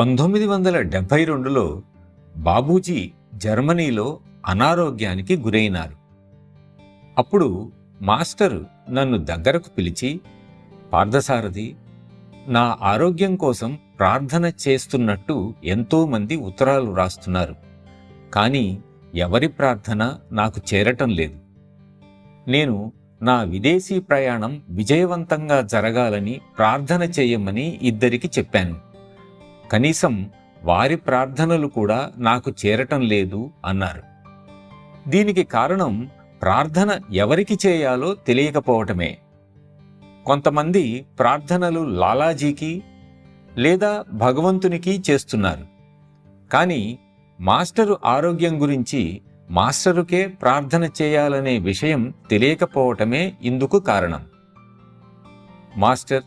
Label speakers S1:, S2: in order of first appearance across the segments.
S1: 1972లో బాబూజీ జర్మనీలో అనారోగ్యానికి గురైనారు. అప్పుడు మాస్టరు నన్ను దగ్గరకు పిలిచి, పార్థసారథి, నా ఆరోగ్యం కోసం ప్రార్థన చేస్తున్నట్టు ఎంతోమంది ఉత్తరాలు రాస్తున్నారు, కానీ ఎవరి ప్రార్థన నాకు చేరటం లేదు. నేను నా విదేశీ ప్రయాణం విజయవంతంగా జరగాలని ప్రార్థన చేయమని ఇద్దరికి చెప్పాను. కనీసం వారి ప్రార్థనలు కూడా నాకు చేరటం లేదు అన్నారు. దీనికి కారణం ప్రార్థన ఎవరికి చేయాలో తెలియకపోవటమే. కొంతమంది ప్రార్థనలు లాలాజీకి లేదా భగవంతునికి చేస్తున్నారు, కానీ మాస్టరు ఆరోగ్యం గురించి మాస్టరుకే ప్రార్థన చేయాలనే విషయం తెలియకపోవటమే ఇందుకు కారణం. మాస్టర్,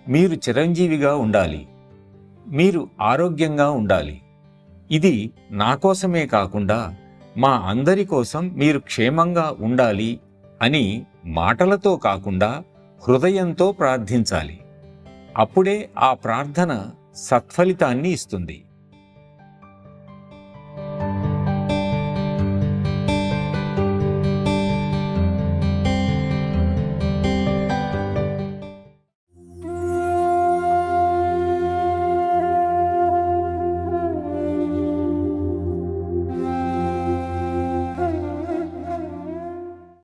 S1: మీరు చిరంజీవిగా ఉండాలి, మీరు ఆరోగ్యంగా ఉండాలి, ఇది నా కోసమే కాకుండా మా అందరి కోసం మీరు క్షేమంగా ఉండాలి అని మాటలతో కాకుండా హృదయంతో ప్రార్థించాలి. అప్పుడే ఆ ప్రార్థన సత్ఫలితాన్ని ఇస్తుంది.